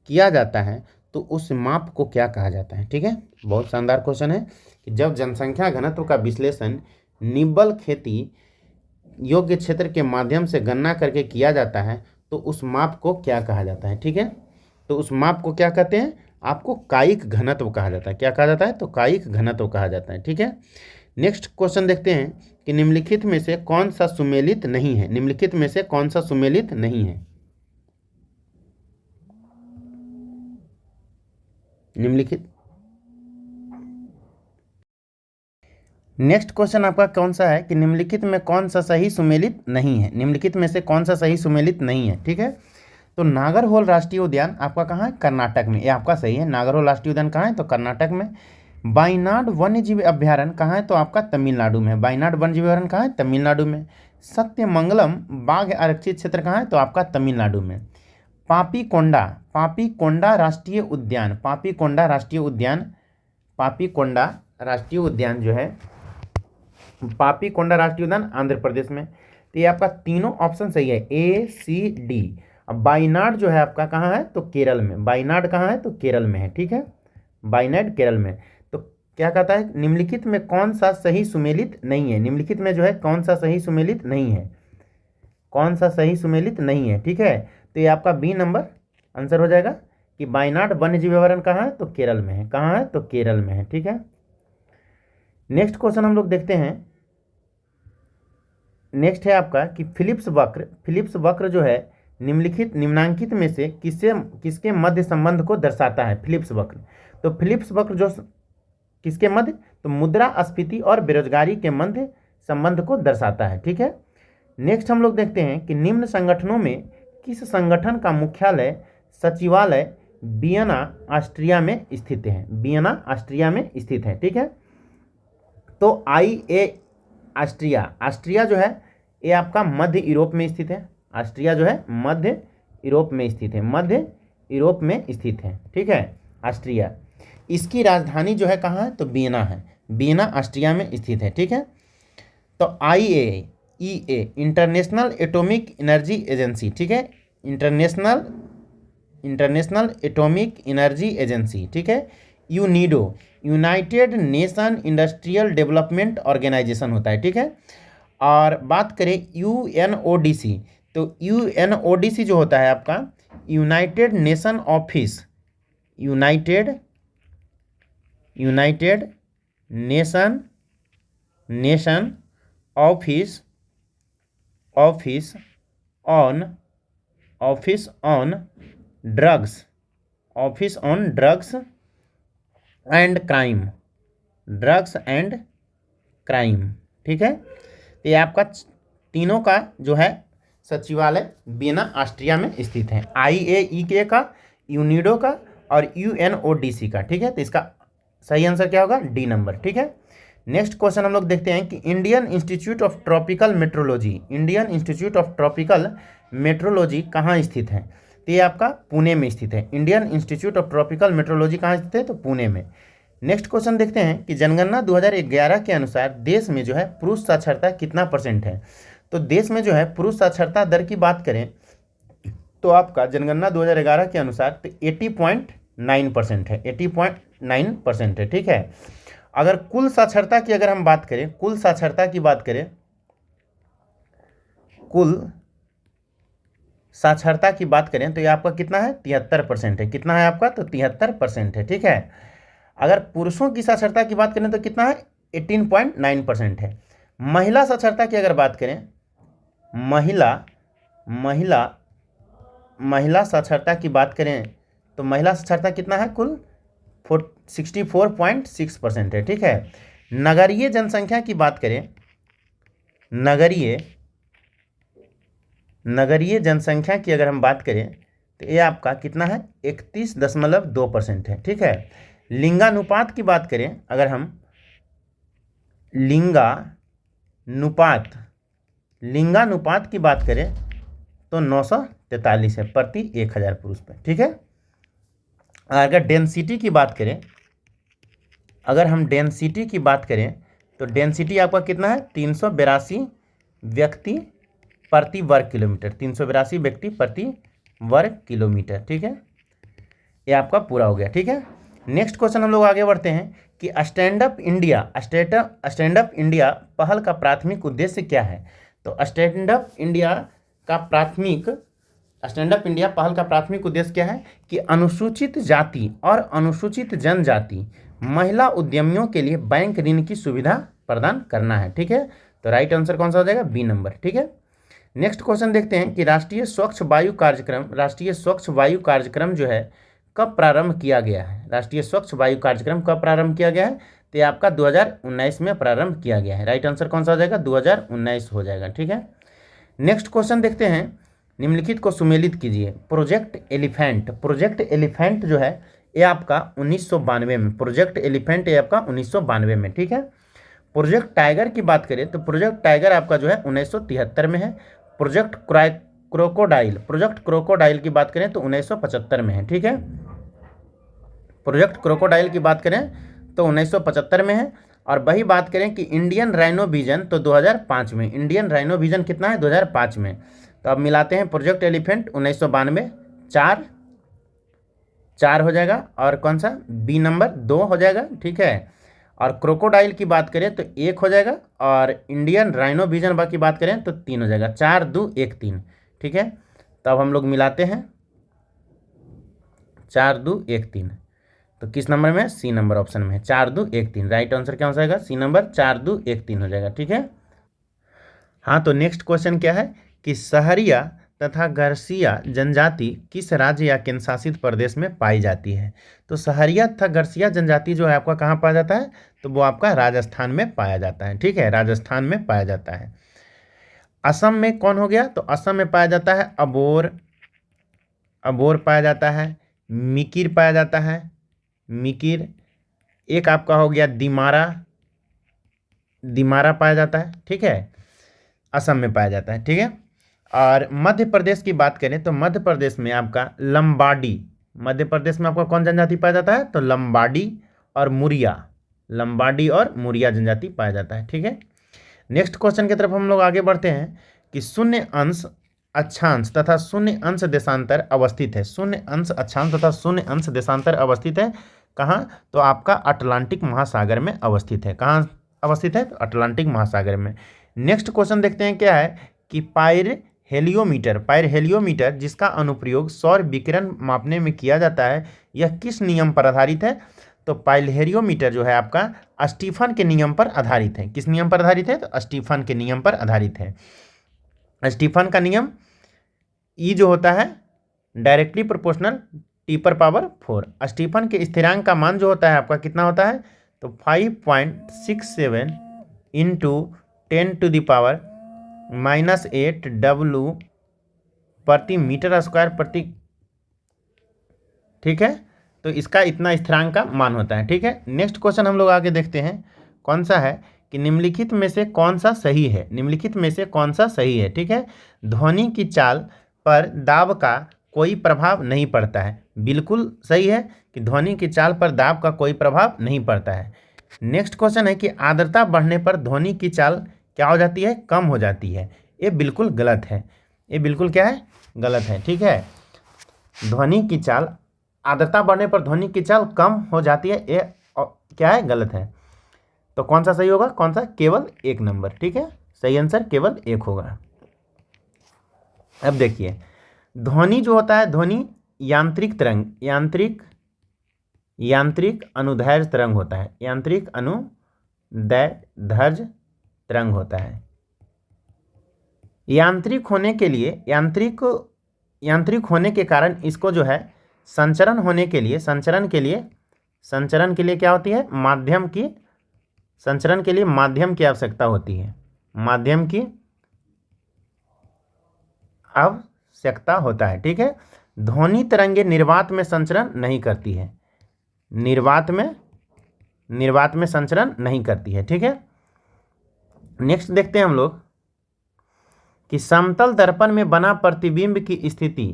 किया जाता है तो उस माप को क्या कहा जाता है। ठीक है, बहुत शानदार क्वेश्चन है कि जब जनसंख्या घनत्व का विश्लेषण निबल खेती योग्य क्षेत्र के माध्यम से गणना करके किया जाता है तो उस माप को क्या कहा जाता है। ठीक है, तो उस माप को क्या कहते हैं, आपको कायिक घनत्व कहा जाता है। क्या कहा जाता है, तो कायिक घनत्व कहा जाता है। ठीक है, नेक्स्ट क्वेश्चन देखते हैं कि निम्नलिखित में से कौन सा सुमेलित नहीं है। निम्नलिखित में से कौन सा सुमेलित नहीं है, निम्नलिखित। नेक्स्ट क्वेश्चन आपका कौन सा है कि निम्नलिखित में कौन सा सही सुमेलित नहीं है। निम्नलिखित में से कौन सा सही सुमेलित नहीं है। ठीक है, तो नागरहोल राष्ट्रीय उद्यान आपका कहाँ है, कर्नाटक में। ये आपका सही है, नागरहोल राष्ट्रीय उद्यान कहाँ है, तो कर्नाटक में। वायनाड वन्यजीव अभ्यारण्य कहाँ है, तो आपका तमिलनाडु में। वायनाड वन्यजीव अभ्यारण्य कहाँ है, तमिलनाडु में। सत्यमंगलम बाघ आरक्षित क्षेत्र कहाँ है, तो आपका तमिलनाडु में। पापीकोंडा राष्ट्रीय उद्यान, पापीकोंडा राष्ट्रीय उद्यान जो है, पापीकोंडा राष्ट्रीय उद्यान आंध्र प्रदेश में। तो ये आपका तीनों ऑप्शन सही है, ए सी डी। अब वायनाड जो है आपका कहाँ है, तो केरल में। वायनाड कहाँ है, तो केरल में है। ठीक है, वायनाड केरल में। तो क्या कहता है, निम्नलिखित में कौन सा सही सुमेलित नहीं है। निम्नलिखित में जो है कौन सा सही सुमेलित नहीं है, कौन सा सही सुमेलित नहीं है। ठीक है, तो ये आपका बी नंबर आंसर हो जाएगा कि वायनाड वन्यजीव अभयारण्य कहाँ है, तो केरल में है। कहाँ है, तो केरल में है। ठीक है, नेक्स्ट क्वेश्चन हम लोग देखते हैं। नेक्स्ट है आपका कि फिलिप्स वक्र जो है निम्नांकित में से किसके मध्य संबंध को दर्शाता है। फिलिप्स वक्र, तो फिलिप्स वक्र जो किसके मध्य, तो मुद्रास्फीति और बेरोजगारी के मध्य संबंध को दर्शाता है। ठीक है, नेक्स्ट हम लोग देखते हैं कि निम्न संगठनों में किस संगठन का मुख्यालय सचिवालय वियना ऑस्ट्रिया में स्थित है। वियना ऑस्ट्रिया में स्थित है। ठीक है, तो ऑस्ट्रिया जो है ये आपका मध्य यूरोप में स्थित है। ऑस्ट्रिया जो है मध्य यूरोप में स्थित है, मध्य यूरोप में स्थित है। ठीक है, ऑस्ट्रिया, इसकी राजधानी जो है कहाँ है, तो वियना है। वियना ऑस्ट्रिया में स्थित है। ठीक है, तो IAEA international atomic energy agency. ठीक है, इंटरनेशनल एटॉमिक एनर्जी एजेंसी। ठीक है, UNIDO united nation industrial development organisation होता है। ठीक है, और बात करें UNODC, तो UNODC जो होता है आपका United nation office on drugs and crime. ठीक है, तो ये आपका तीनों का जो है सचिवालय वियना ऑस्ट्रिया में स्थित है। IAEA का, यूनिडो का और UNODC का। ठीक है, तो इसका सही आंसर क्या होगा, डी नंबर। ठीक है, नेक्स्ट क्वेश्चन हम लोग देखते हैं कि Indian institute of tropical metrology कहाँ स्थित है। तो ये आपका पुणे में स्थित है। Indian institute of tropical metrology कहाँ स्थित है? तो पुणे में। नेक्स्ट क्वेश्चन देखते हैं कि जनगणना 2011 के अनुसार देश में जो है पुरुष साक्षरता कितना % है। तो देश में जो है पुरुष साक्षरता दर की बात करें तो आपका जनगणना 2011 के अनुसार तो 80.9% है, 80.9% है, ठीक है। अगर कुल साक्षरता की अगर हम बात करें, कुल साक्षरता की बात करें, कुल साक्षरता की बात करें तो ये आपका कितना है? 73% है। कितना है आपका? तो 73% है, ठीक है। अगर पुरुषों की साक्षरता की बात करें तो कितना है? 18.9% है। महिला साक्षरता की अगर बात करें, महिला साक्षरता की बात करें तो महिला साक्षरता कितना है? कुल 64.6% है, ठीक है। नगरीय जनसंख्या की बात करें, नगरीय जनसंख्या की अगर हम बात करें तो ये आपका कितना है? 31.2% है, ठीक है। लिंगानुपात की बात करें, अगर हम लिंगानुपात की बात करें तो 943 है प्रति 1000 पुरुष पे, ठीक है। अगर डेंसिटी की बात करें, अगर हम डेंसिटी की बात करें तो डेंसिटी आपका कितना है? 382 व्यक्ति प्रति वर्ग किलोमीटर, 382 व्यक्ति प्रति वर्ग किलोमीटर, ठीक है। ये आपका पूरा हो गया, ठीक है। नेक्स्ट क्वेश्चन हम लोग आगे बढ़ते हैं कि स्टैंड अप इंडिया पहल का प्राथमिक उद्देश्य क्या है। तो स्टैंड अप इंडिया पहल का प्राथमिक उद्देश्य क्या है कि अनुसूचित जाति और अनुसूचित जनजाति महिला उद्यमियों के लिए बैंक ऋण की सुविधा प्रदान करना है, ठीक है। तो राइट आंसर कौन सा हो जाएगा? बी नंबर, ठीक है। नेक्स्ट क्वेश्चन देखते हैं कि राष्ट्रीय स्वच्छ वायु कार्यक्रम जो है कब प्रारंभ किया गया है। राष्ट्रीय स्वच्छ वायु कार्यक्रम कब प्रारंभ किया गया है? तो ये आपका 2019 में प्रारंभ किया गया है। राइट आंसर कौन सा हो जाएगा? 2019 हो जाएगा, ठीक है। नेक्स्ट क्वेश्चन देखते हैं, निम्नलिखित को सुमेलित कीजिए। प्रोजेक्ट एलिफेंट जो है ये आपका 1992 में, प्रोजेक्ट एलिफेंट ये आपका 1992 में, ठीक है। प्रोजेक्ट टाइगर की बात करें तो प्रोजेक्ट टाइगर आपका जो है 1973 में है। प्रोजेक्ट क्रोकोडाइल की बात करें तो 1975 में है, ठीक है। प्रोजेक्ट क्रोकोडाइल की बात करें तो 1975 में है। और वही बात करें कि इंडियन राइनो विजन तो 2005 में, इंडियन राइनो विजन कितना है? 2005 में। तो अब मिलाते हैं, प्रोजेक्ट एलिफेंट 1992, 4 हो जाएगा, और कौन सा? बी नंबर 2 हो जाएगा, ठीक है। और क्रोकोडाइल की बात करें तो 1 हो जाएगा, और इंडियन राइनो विजन की बात करें तो 3 हो जाएगा, 4, 2, 1, 3, ठीक है। तो अब हम लोग मिलाते हैं, 4, 2, 1, 3, तो किस नंबर में? सी नंबर ऑप्शन में है, 4, 2, 1, 3। राइट आंसर क्या हो जाएगा? सी नंबर 4, 2, 1, 3 हो जाएगा, ठीक है। हाँ, तो नेक्स्ट क्वेश्चन क्या है कि सहरिया तथा गर्सिया जनजाति किस राज्य या केंद्र शासित प्रदेश में पाई जाती है। तो सहरिया तथा गर्सिया जनजाति जो है आपका कहाँ पाया जाता है? तो वो आपका राजस्थान में पाया जाता है, ठीक है, राजस्थान में पाया जाता है। असम में कौन हो गया? तो असम में पाया जाता है अबोर पाया जाता है, मिकिर पाया जाता है, मिकिर। एक आपका हो गया दिमारा पाया जाता है, ठीक है, असम में पाया जाता है, ठीक है। और मध्य प्रदेश की बात करें तो मध्य प्रदेश में आपका लंबाडी, मध्य प्रदेश में आपका कौन जनजाति पाया जाता है? तो लंबाडी और मुरिया जनजाति पाया जाता है, ठीक है। नेक्स्ट क्वेश्चन की तरफ हम लोग आगे बढ़ते हैं कि शून्य अंश अक्षांश तथा शून्य अंश देशांतर अवस्थित है। शून्य अंश अक्षांश तथा शून्य अंश देशांतर अवस्थित है कहाँ? तो आपका अटलांटिक महासागर में अवस्थित है। कहाँ अवस्थित है? तो अटलांटिक महासागर में। नेक्स्ट क्वेश्चन देखते हैं क्या है कि पायरहेलियोमीटर जिसका अनुप्रयोग सौर विकिरण मापने में किया जाता है, यह किस नियम पर आधारित है? तो पायरहेलियोमीटर जो है आपका स्टीफन के नियम पर आधारित है। किस नियम पर आधारित है? तो स्टीफन के नियम पर आधारित है। स्टीफन का नियम ई जो होता है डायरेक्टली प्रोपोर्शनल टी पर पावर 4। स्टीफन के स्थिरांक का मान जो होता है आपका कितना होता है? तो 5.67 इंटू 10⁻⁻8 W प्रति मीटर स्क्वायर प्रति, ठीक है। तो इसका इतना स्थिरांक का मान होता है, ठीक है। नेक्स्ट क्वेश्चन हम लोग आगे देखते हैं, कौन सा है कि निम्नलिखित में से कौन सा सही है, निम्नलिखित में से कौन सा सही है, ठीक है। ध्वनि की चाल पर दाब का कोई प्रभाव नहीं पड़ता है। बिल्कुल सही है कि ध्वनि की चाल पर दाब का कोई प्रभाव नहीं पड़ता है। नेक्स्ट क्वेश्चन है कि आर्द्रता बढ़ने पर ध्वनि की चाल क्या हो जाती है, कम हो जाती है। ये बिल्कुल गलत है, ये बिल्कुल क्या है, गलत है। ठीक है, ध्वनि की चाल, आर्द्रता बढ़ने पर ध्वनि की चाल कम हो जाती है, ये क्या है, गलत है। तो कौन सा सही होगा, कौन सा, केवल 1 नंबर। ठीक है, सही आंसर केवल 1 होगा। अब देखिए, ध्वनि जो होता है, ध्वनि यांत्रिक तरंग, यांत्रिक अनुदैर्ध्य तरंग होता है, यांत्रिक अनुदैर्ध्य तरंग होता है। यांत्रिक होने के लिए, यांत्रिक होने के कारण इसको जो है संचरण होने के लिए, संचरण के लिए क्या होती है, माध्यम की, संचरण के लिए माध्यम की आवश्यकता होती है, माध्यम की आवश्यकता होता है। ठीक है, ध्वनि तरंगे निर्वात में संचरण नहीं करती है, निर्वात में संचरण नहीं करती है। ठीक है, नेक्स्ट देखते हैं हम लोग कि समतल दर्पण में बना प्रतिबिंब की स्थिति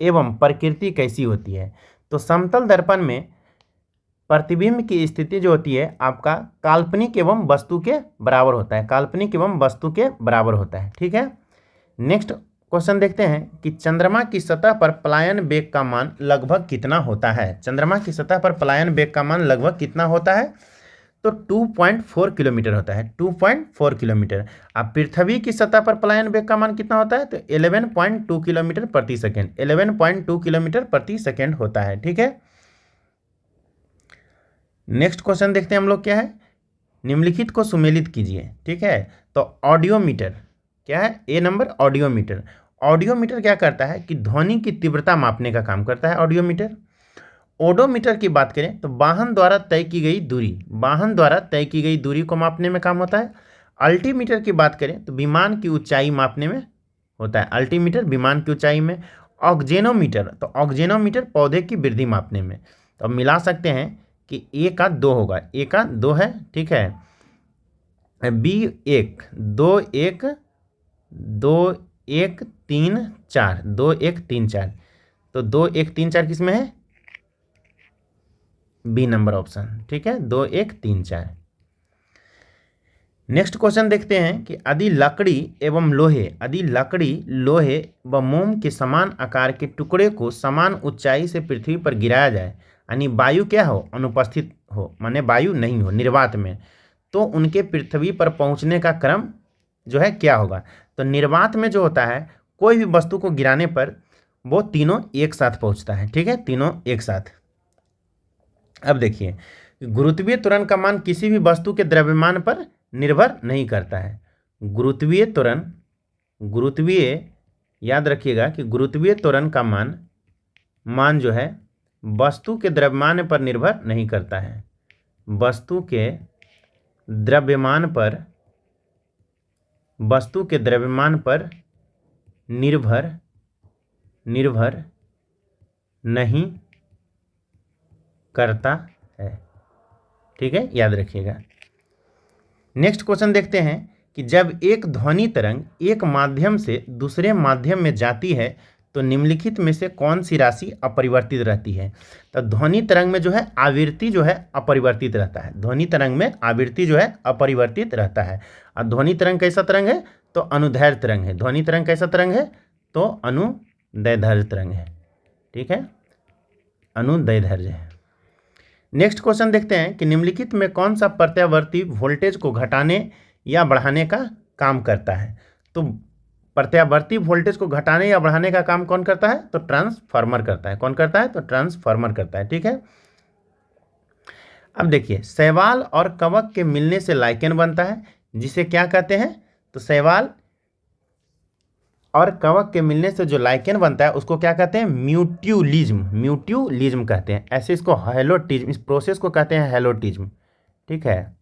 एवं प्रकृति कैसी होती है। तो समतल दर्पण में प्रतिबिंब की स्थिति जो होती है आपका काल्पनिक एवं वस्तु के बराबर होता है, काल्पनिक एवं वस्तु के बराबर होता है। ठीक है, नेक्स्ट क्वेश्चन देखते हैं कि चंद्रमा की सतह पर पलायन वेग का मान लगभग कितना होता है। चंद्रमा की सतह पर पलायन वेग का मान लगभग कितना होता है, तो 2.4 किलोमीटर होता है, 2.4 किलोमीटर। अब पृथ्वी की सतह पर पलायन वेग का मान कितना होता है, तो 11.2 किलोमीटर प्रति सेकेंड, 11.2 किलोमीटर प्रति सेकेंड होता है। ठीक है, नेक्स्ट क्वेश्चन देखते हैं हम लोग, क्या है, निम्नलिखित को सुमेलित कीजिए। ठीक है, तो ऑडियोमीटर क्या है, ए नंबर, ऑडियोमीटर। ऑडियोमीटर क्या करता है कि ध्वनि की तीव्रता मापने का काम करता है ऑडियोमीटर। ओडोमीटर की बात करें तो वाहन द्वारा तय की गई दूरी, वाहन द्वारा तय की गई दूरी को मापने में काम होता है। अल्टीमीटर की बात करें तो विमान की ऊंचाई मापने में होता है, अल्टीमीटर विमान की ऊंचाई में। ऑक्जेनोमीटर, तो ऑक्जेनोमीटर पौधे की वृद्धि मापने में। तो अब मिला सकते हैं कि ए का 2 होगा, ए का 2 है। ठीक है, बी 1, 2 1 3 4, 2 1 3 4, तो 2 1 3 4 किस में है, बी नंबर ऑप्शन। ठीक है, 2 1 3 4। नेक्स्ट क्वेश्चन देखते हैं कि यदि लकड़ी लोहे व मोम के समान आकार के टुकड़े को समान ऊंचाई से पृथ्वी पर गिराया जाए, यानी वायु क्या हो, अनुपस्थित हो, माने वायु नहीं हो निर्वात में, तो उनके पृथ्वी पर पहुंचने का क्रम जो है क्या होगा। तो निर्वात में जो होता है, कोई भी वस्तु को गिराने पर वो तीनों एक साथ पहुंचता है। ठीक है, तीनों एक साथ। अब देखिए, गुरुत्वीय त्वरण का मान किसी भी वस्तु के द्रव्यमान पर निर्भर नहीं करता है। याद रखिएगा कि गुरुत्वीय त्वरण का मान जो है वस्तु के द्रव्यमान पर निर्भर नहीं करता है, वस्तु के द्रव्यमान पर निर्भर नहीं करता है। ठीक है, याद रखिएगा। नेक्स्ट क्वेश्चन देखते हैं कि जब एक ध्वनि तरंग एक माध्यम से दूसरे माध्यम में जाती है तो निम्नलिखित में से कौन सी राशि अपरिवर्तित रहती है। तो ध्वनि तरंग में जो है आवृत्ति जो है अपरिवर्तित रहता है, ध्वनि तरंग में आवृत्ति जो है अपरिवर्तित रहता है। और ध्वनि तरंग कैसा तरंग है, तो अनुदैर्ध्य तरंग है। ध्वनि तरंग कैसा तरंग है, तो अनुदैर्ध्य तरंग है। ठीक है, अनुदैर्ध्य है। नेक्स्ट क्वेश्चन देखते हैं कि निम्नलिखित में कौन सा प्रत्यावर्ती वोल्टेज को घटाने या बढ़ाने का काम करता है। तो प्रत्यावर्ती वोल्टेज को घटाने या बढ़ाने का काम कौन करता है, तो ट्रांसफार्मर करता है। कौन करता है, तो ट्रांसफार्मर करता है। ठीक है, अब देखिए, शैवाल और कवक के मिलने से लाइकेन बनता है, जिसे क्या कहते हैं, तो शैवाल और कवक के मिलने से जो लाइकेन बनता है उसको क्या कहते हैं, म्यूट्यूलिज्म कहते हैं। ऐसे इसको हैलोटिज्म, इस प्रोसेस को कहते हैं हैलोटिज्म। ठीक है,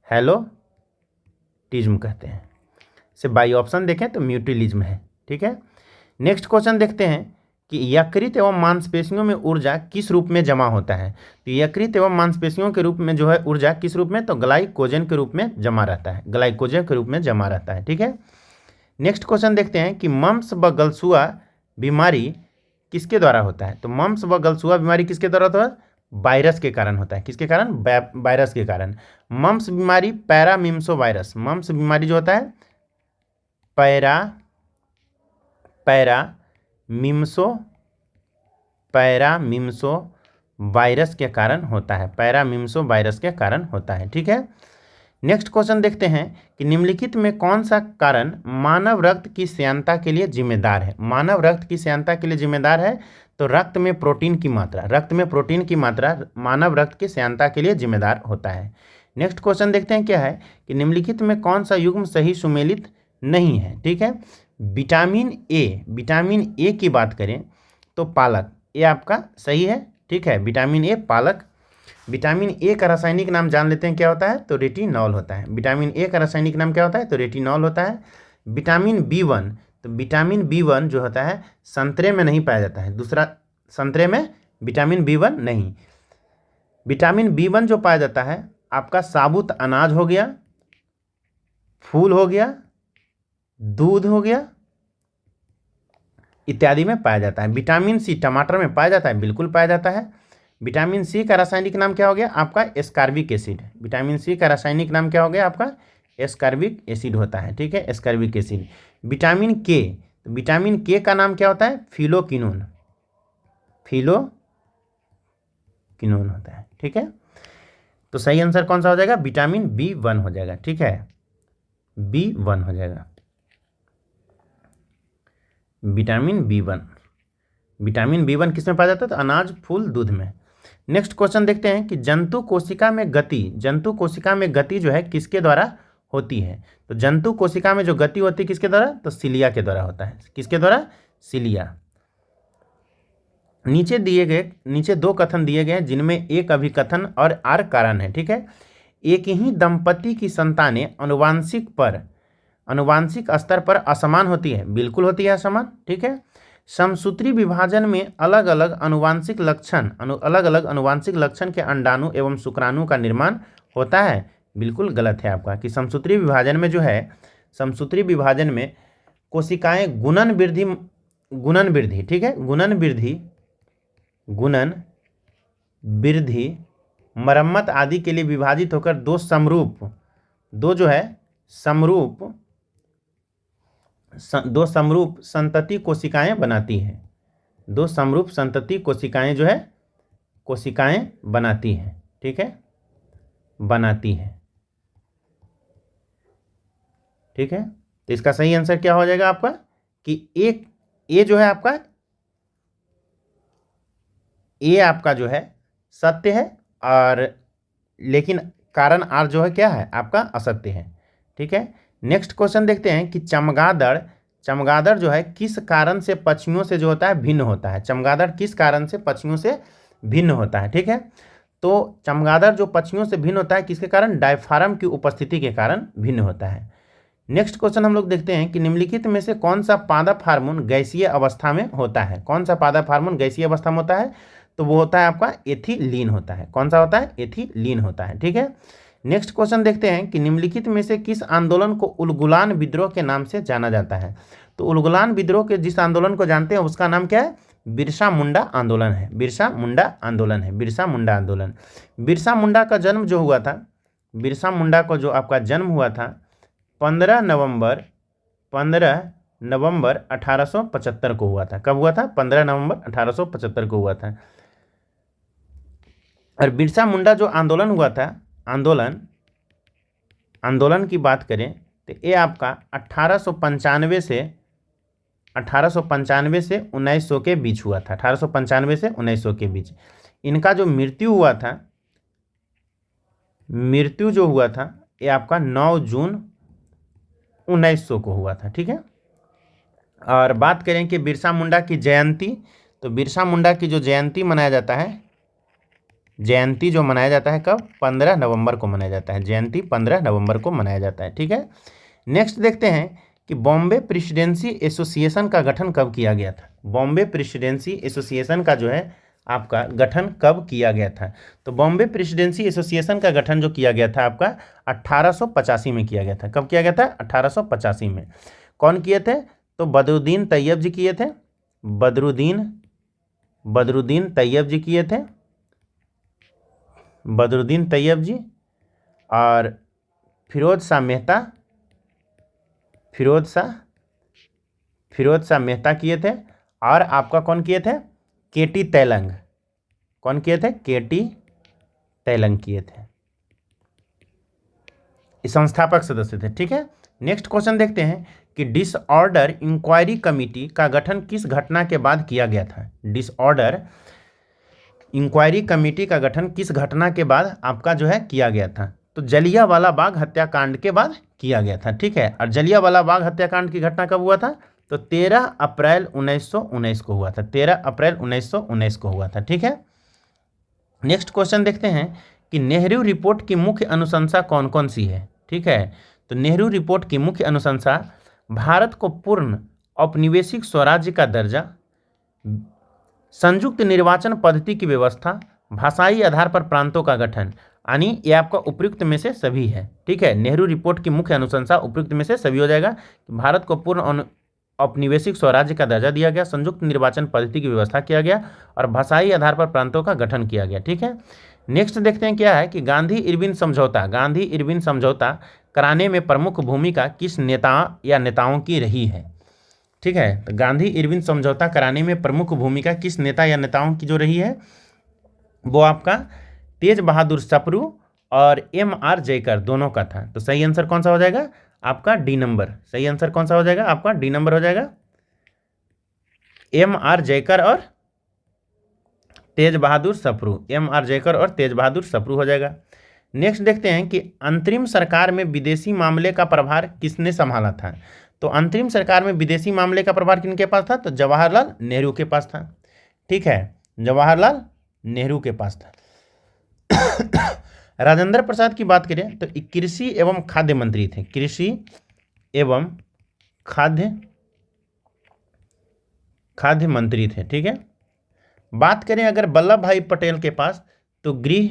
हैलोटिज्म कहते हैं। से बाई ऑप्शन देखें तो म्यूट्यूलिज्म है। ठीक है, नेक्स्ट क्वेश्चन देखते हैं कि यकृत एवं मांसपेशियों में ऊर्जा किस रूप में जमा होता है। तो यकृत एवं मांसपेशियों के रूप में जो है ऊर्जा किस रूप में, तो ग्लाइकोजन के रूप में जमा रहता है, ग्लाइकोजन के रूप में जमा रहता है। ठीक है, नेक्स्ट क्वेश्चन देखते हैं कि मम्प्स व गलसुआ बीमारी किसके द्वारा होता है? तो मम्प्स व गलसुआ बीमारी किसके द्वारा होता है? वायरस के कारण होता है। किसके कारण? वायरस के कारण। मम्प्स बीमारी पैरामिम्सो वायरस, मम्प्स बीमारी जो होता है पैरामिम्सो वायरस के कारण होता है, पैरामिम्सो वायरस के कारण होता है। ठीक है, नेक्स्ट क्वेश्चन देखते हैं कि निम्नलिखित में कौन सा कारण मानव रक्त की श्यानता के लिए जिम्मेदार है? मानव रक्त की श्यानता के लिए जिम्मेदार है तो रक्त में प्रोटीन की मात्रा, रक्त में प्रोटीन की मात्रा मानव रक्त की श्यानता के लिए जिम्मेदार होता है। नेक्स्ट क्वेश्चन देखते हैं क्या है कि निम्नलिखित में कौन सा युग्म सही सुमेलित नहीं है? ठीक है, विटामिन ए की बात करें तो पालक, ये आपका सही है। ठीक है, विटामिन ए पालक। विटामिन ए का रासायनिक नाम जान लेते हैं क्या होता है? तो रेटिनॉल होता है। विटामिन ए का रासायनिक नाम क्या होता है? तो रेटिनॉल होता है। विटामिन बी1, तो विटामिन बी1 जो होता है संतरे में नहीं पाया जाता है, दूसरा संतरे में विटामिन बी1 नहीं। विटामिन बी1 जो पाया जाता है आपका साबुत अनाज हो गया, फूल हो गया, दूध हो गया इत्यादि में पाया जाता है। विटामिन सी टमाटर में पाया जाता है, बिल्कुल पाया जाता है। विटामिन सी का रासायनिक नाम क्या हो गया? आपका एस्कॉर्बिक एसिड। विटामिन सी का रासायनिक नाम क्या हो गया? आपका एस्कॉर्बिक एसिड होता है। ठीक है, एस्कॉर्बिक एसिड। विटामिन के, तो विटामिन के का नाम क्या होता है? फिलोक्विनोन, फिलोक्विनोन होता है। ठीक है, तो सही आंसर कौन सा हो जाएगा? विटामिन बी1 हो जाएगा। ठीक है, बी1 हो जाएगा, विटामिन बी1। विटामिन बी1 किस में पाया जाता है? तो अनाज, फूल, दूध में। नेक्स्ट क्वेश्चन देखते हैं कि जंतु कोशिका में गति जो है किसके द्वारा होती है? तो जंतु कोशिका में जो गति होती है किसके द्वारा? तो सिलिया के द्वारा होता है। किसके द्वारा? सिलिया। नीचे दो कथन दिए गए हैं जिनमें एक अभिकथन और आर कारण है। ठीक है, एक ही दंपति की संतानें अनुवांशिक स्तर पर असमान होती है, बिल्कुल होती है असमान। ठीक है, समसूत्री विभाजन में अलग अलग अनुवांशिक लक्षण के अंडाणु एवं शुक्राणु का निर्माण होता है, बिल्कुल गलत है आपका। कि समसूत्री विभाजन में जो है, समसूत्री विभाजन में कोशिकाएं गुणन वृद्धि, ठीक है, गुणन वृद्धि मरम्मत आदि के लिए विभाजित होकर दो समरूप संतति कोशिकाएं बनाती है। दो समरूप संतति कोशिकाएं जो है कोशिकाएं बनाती है। ठीक है, बनाती है। ठीक है, तो इसका सही आंसर क्या हो जाएगा आपका? कि एक ए जो है आपका, ए आपका जो है सत्य है, और लेकिन कारण आर जो है क्या है? आपका असत्य है। ठीक है, नेक्स्ट क्वेश्चन देखते हैं कि चमगादड़ जो है किस कारण से पक्षियों से जो होता है भिन्न होता है? चमगादड़ किस कारण से पक्षियों से भिन्न होता है? ठीक है, तो चमगादड़ जो पक्षियों से भिन्न होता है किसके कारण? डायफ्राम की उपस्थिति के कारण भिन्न होता है। नेक्स्ट क्वेश्चन हम लोग देखते हैं कि निम्नलिखित में से कौन सा पादप हार्मोन गैसीय अवस्था में होता है? कौन सा पादप हार्मोन गैसीय अवस्था में होता है? तो वो होता है आपका एथिलीन होता है। कौन सा होता है? एथिलीन होता है। ठीक है, नेक्स्ट क्वेश्चन देखते हैं कि निम्नलिखित में से किस आंदोलन को उलगुलान विद्रोह के नाम से जाना जाता है? तो उलगुलान विद्रोह के जिस आंदोलन को जानते हैं उसका नाम क्या है? बिरसा मुंडा आंदोलन है। बिरसा मुंडा आंदोलन है, बिरसा मुंडा आंदोलन। बिरसा मुंडा का जन्म जो हुआ था, बिरसा मुंडा को जो आपका जन्म हुआ था 15 नवंबर 1875 को हुआ था। कब हुआ था? 15 नवंबर 1875 को हुआ था। और बिरसा मुंडा जो आंदोलन हुआ था, आंदोलन की बात करें तो ये आपका 1895 से 1900 के बीच हुआ था। 1895 से 1900 के बीच इनका जो मृत्यु हुआ था, ये आपका 9 जून 1900 को हुआ था। ठीक है, और बात करें कि बिरसा मुंडा की जयंती, तो बिरसा मुंडा की जो जयंती मनाया जाता है, जयंती जो मनाया जाता है कब? 15 नवंबर को मनाया जाता है। जयंती 15 नवंबर को मनाया जाता है। ठीक है, नेक्स्ट देखते हैं कि बॉम्बे प्रेसिडेंसी एसोसिएशन का गठन कब किया गया था? बॉम्बे प्रेसिडेंसी एसोसिएशन का जो है आपका गठन कब किया गया था? तो बॉम्बे प्रेसिडेंसी एसोसिएशन का गठन जो किया गया था आपका 1885 में किया गया था। कब किया गया था? 1885 में। कौन किए थे? तो बदरुद्दीन तैयब जी किए थे। बदरुद्दीन बदरुद्दीन तैयब जी किए थे, बदरुद्दीन तैयब जी। और फिरोज शाह मेहता, फिरोज शाह मेहता किए थे। और आपका कौन किए थे? केटी तैलंग। कौन किए थे? केटी तैलंग किए थे। इस संस्थापक सदस्य थे। ठीक है, नेक्स्ट क्वेश्चन देखते हैं कि डिसऑर्डर इंक्वायरी कमेटी का गठन किस घटना के बाद किया गया था? डिसऑर्डर इंक्वायरी कमेटी का गठन किस घटना के बाद आपका जो है किया गया था? तो जलियांवाला बाग हत्याकांड के बाद किया गया था। ठीक है, और जलियांवाला बाग हत्याकांड की घटना कब हुआ था? तो 13 अप्रैल 1919 को हुआ था। 13 अप्रैल 1919 को हुआ था। ठीक है, नेक्स्ट क्वेश्चन देखते हैं कि नेहरू रिपोर्ट की मुख्य अनुशंसा कौन कौन सी है? ठीक है, तो नेहरू रिपोर्ट की मुख्य अनुशंसा भारत को पूर्ण औपनिवेशिक स्वराज्य का दर्जा, संयुक्त निर्वाचन पद्धति की व्यवस्था, भाषाई आधार पर प्रांतों का गठन, यानी ये आपका उपयुक्त में से सभी है। ठीक है, नेहरू रिपोर्ट की मुख्य अनुशंसा उपयुक्त में से सभी हो जाएगा कि भारत को पूर्ण औपनिवेशिक स्वराज्य का दर्जा दिया गया, संयुक्त निर्वाचन पद्धति की व्यवस्था किया गया और भाषाई आधार पर प्रांतों का गठन किया गया। ठीक है, नेक्स्ट देखते हैं क्या है कि गांधी इरविन समझौता कराने में प्रमुख भूमिका किस नेता या नेताओं की रही है? ठीक है, तो गांधी इरविन समझौता कराने में प्रमुख भूमिका किस नेता या नेताओं की जो रही है वो आपका तेज बहादुर सप्रू और M.R. जयकर दोनों का था। तो सही आंसर कौन सा हो जाएगा? आपका डी नंबर। सही आंसर कौन सा हो जाएगा? आपका डी नंबर हो जाएगा, M.R. जयकर और तेज बहादुर सप्रू। M.R. जयकर और तेज बहादुर सप्रू हो जाएगा। नेक्स्ट देखते हैं कि अंतरिम सरकार में विदेशी मामले का प्रभार किसने संभाला था? तो अंतरिम सरकार में विदेशी मामले का प्रभार किनके पास था? तो जवाहरलाल नेहरू के पास था। ठीक है, जवाहरलाल नेहरू के पास था। राजेंद्र प्रसाद की बात करें तो कृषि एवं खाद्य मंत्री थे। कृषि एवं खाद्य मंत्री थे। ठीक है, बात करें अगर वल्लभ भाई पटेल के पास तो गृह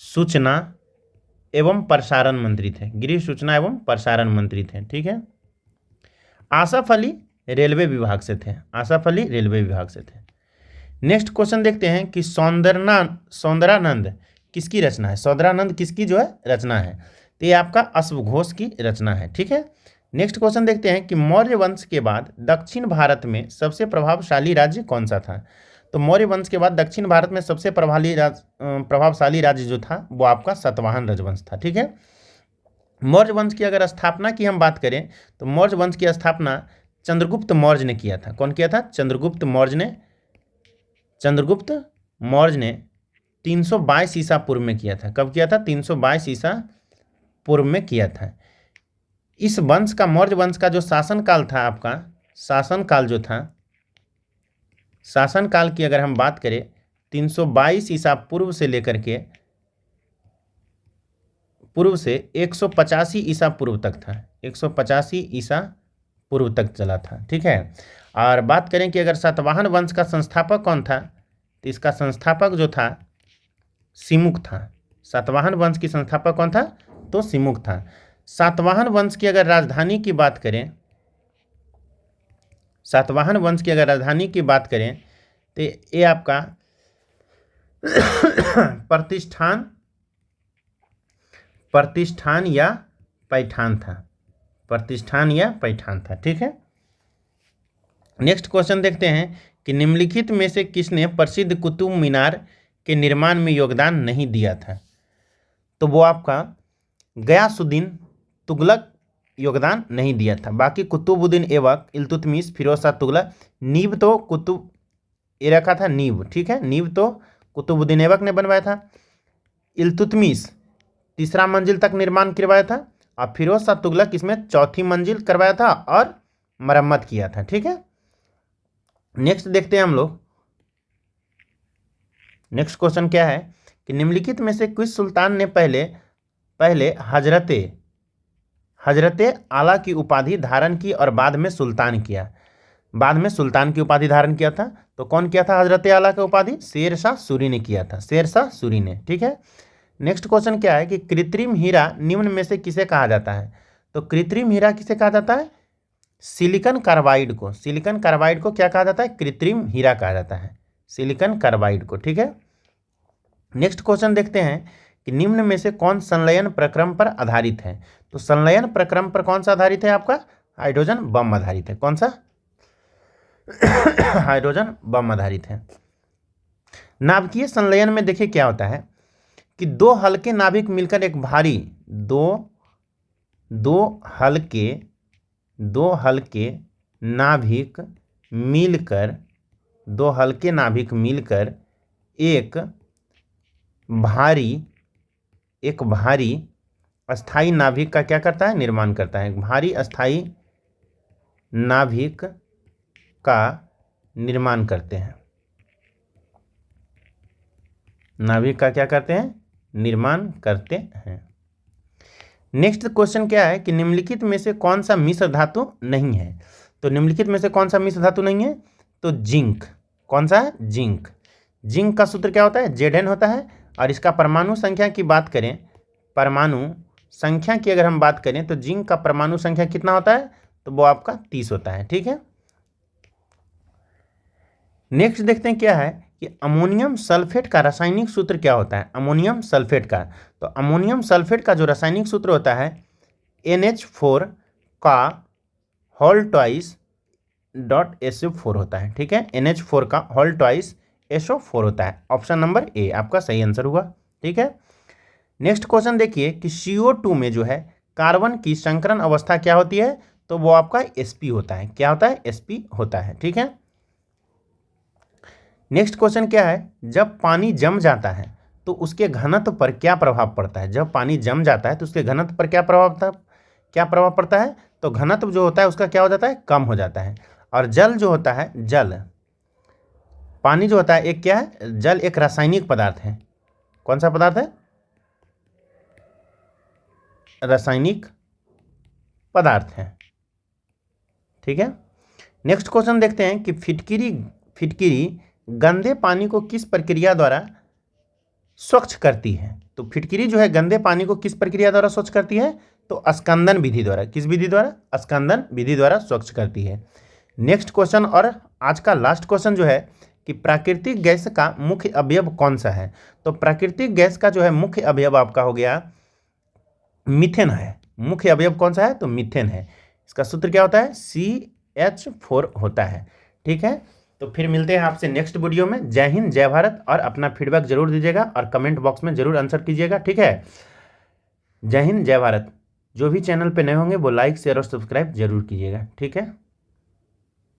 सूचना एवं प्रसारण मंत्री थे। गृह सूचना एवं प्रसारण मंत्री थे। ठीक है, आसफ अली रेलवे विभाग से थे। आसफ अली रेलवे विभाग से थे। नेक्स्ट क्वेश्चन देखते हैं कि सौंदरानंद किसकी रचना है? सौंदरानंद किसकी जो है रचना है? तो ये आपका अश्वघोष की रचना है। ठीक है, नेक्स्ट क्वेश्चन देखते हैं कि मौर्य वंश के बाद दक्षिण भारत में सबसे प्रभावशाली राज्य कौन सा था? तो मौर्य वंश के बाद दक्षिण भारत में सबसे प्रभावशाली राज्य जो था वो आपका सातवाहन राजवंश था। ठीक है, मौर्य वंश की अगर स्थापना की हम बात करें तो मौर्य वंश की स्थापना चंद्रगुप्त मौर्य ने किया था। कौन किया था? चंद्रगुप्त मौर्य ने 322 ईसा पूर्व में किया था। कब किया था? 322 ईसा पूर्व में किया था। इस वंश का, मौर्य वंश का जो शासनकाल था आपका, शासनकाल की अगर हम बात करें 322 ईसा पूर्व से लेकर के 185 ईसा पूर्व तक था। 185 ईसा पूर्व तक चला था। ठीक है, और बात करें कि अगर सातवाहन वंश का संस्थापक कौन था तो इसका संस्थापक जो था सिमुक था। सातवाहन वंश की संस्थापक कौन था? तो सिमुक था। सातवाहन वंश की अगर राजधानी की बात करें, तो ये आपका प्रतिष्ठान या पैठान था। ठीक है, नेक्स्ट क्वेश्चन देखते हैं कि निम्नलिखित में से किसने प्रसिद्ध कुतुब मीनार के निर्माण में योगदान नहीं दिया था? तो वो आपका गयासुद्दीन तुगलक योगदान नहीं दिया था। बाकी कुतुबुद्दीन ऐबक, इल्तुतमिश, फिरोज शाह तुगलक, नींव तो कुतुब ये रखा था नींव। ठीक है, नींव तो कुतुबुद्दीन ऐबक ने बनवाया था। इल्तुतमिश तीसरा मंजिल तक निर्माण करवाया था और फिरोज शाह तुगलक इसमें चौथी मंजिल करवाया था और मरम्मत किया था। ठीक है, नेक्स्ट देखते हैं हम लोग। नेक्स्ट क्वेश्चन क्या है कि निम्नलिखित में से किस सुल्तान ने पहले हजरते आला की उपाधि धारण की और बाद में सुल्तान की उपाधि धारण किया था? तो कौन किया था हजरते आला की उपाधि? शेर शाह सूरी ने किया था। शेर शाह सूरी ने। ठीक है, नेक्स्ट क्वेश्चन क्या है कि कृत्रिम हीरा निम्न में से किसे कहा जाता है? तो कृत्रिम हीरा किसे कहा जाता है? सिलिकॉन कार्बाइड को क्या कहा जाता है? कृत्रिम हीरा कहा जाता है सिलिकॉन कार्बाइड को। ठीक है, नेक्स्ट क्वेश्चन देखते हैं कि निम्न में से कौन संलयन प्रक्रम पर आधारित है? तो संलयन प्रक्रम पर कौन सा आधारित है आपका? हाइड्रोजन बम आधारित है। कौन सा? हाइड्रोजन बम आधारित है। नाभिकीय संलयन में देखिए क्या होता है कि दो हल्के नाभिक मिलकर एक भारी दो हल्के नाभिक मिलकर एक भारी अस्थाई नाभिक का क्या करता है? निर्माण करता है। एक भारी अस्थाई नाभिक का निर्माण करते हैं। नाभिक का क्या करते हैं? निर्माण करते हैं। नेक्स्ट क्वेश्चन क्या है कि निम्नलिखित में से कौन सा मिश्र धातु नहीं है? तो निम्नलिखित में से कौन सा मिश्र धातु नहीं है? तो जिंक। कौन सा है? जिंक। जिंक का सूत्र क्या होता है? Zn होता है। और इसका परमाणु संख्या की बात करें, अगर हम बात करें तो जिंक का परमाणु संख्या कितना होता है? तो वो आपका 30 होता है। ठीक है, नेक्स्ट देखते हैं क्या है कि अमोनियम सल्फेट का रासायनिक सूत्र क्या होता है? अमोनियम सल्फेट का, तो अमोनियम सल्फेट का जो रासायनिक सूत्र होता है NH4 का होल ट्वाइस .SO4 होता है। ठीक है, NH4 का होल ट्वाइस SO4 होता है। ऑप्शन नंबर ए आपका सही आंसर हुआ। ठीक है, नेक्स्ट क्वेश्चन देखिए कि CO2 में जो है कार्बन की संकरण अवस्था क्या होती है? तो वो आपका sp होता है। क्या होता है? sp होता है। ठीक है, नेक्स्ट क्वेश्चन क्या है, जब पानी जम जाता है तो उसके घनत्व पर क्या प्रभाव पड़ता है? जब पानी जम जाता है तो उसके घनत्व पर क्या प्रभाव पड़ता है? तो घनत्व जो होता है उसका क्या हो जाता है? कम हो जाता है। और जल जो होता है, पानी जो होता है एक क्या है? जल एक रासायनिक पदार्थ है। कौन सा पदार्थ है? रासायनिक पदार्थ है। ठीक है, नेक्स्ट क्वेश्चन देखते हैं कि फिटकिरी गंदे पानी को किस प्रक्रिया द्वारा स्वच्छ करती है? तो फिटकिरी जो है गंदे पानी को किस प्रक्रिया द्वारा स्वच्छ करती है? तो स्कंदन विधि द्वारा। किस विधि द्वारा? स्कंदन विधि द्वारा स्वच्छ करती है। नेक्स्ट क्वेश्चन और आज का लास्ट क्वेश्चन जो है कि प्राकृतिक गैस का मुख्य अवयव कौन सा है? तो प्राकृतिक गैस का जो है मुख्य अवयव आपका हो गया मीथेन है। मुख्य अवयव कौन सा है? तो मीथेन है। इसका सूत्र क्या होता है? CH4 होता है। ठीक है, तो फिर मिलते हैं आपसे नेक्स्ट वीडियो में। जय हिंद, जय भारत। और अपना फीडबैक जरूर दीजिएगा और कमेंट बॉक्स में जरूर आंसर कीजिएगा। ठीक है, जय हिंद, जय भारत। जो भी चैनल पे नए होंगे वो लाइक, शेयर और सब्सक्राइब जरूर कीजिएगा। ठीक है।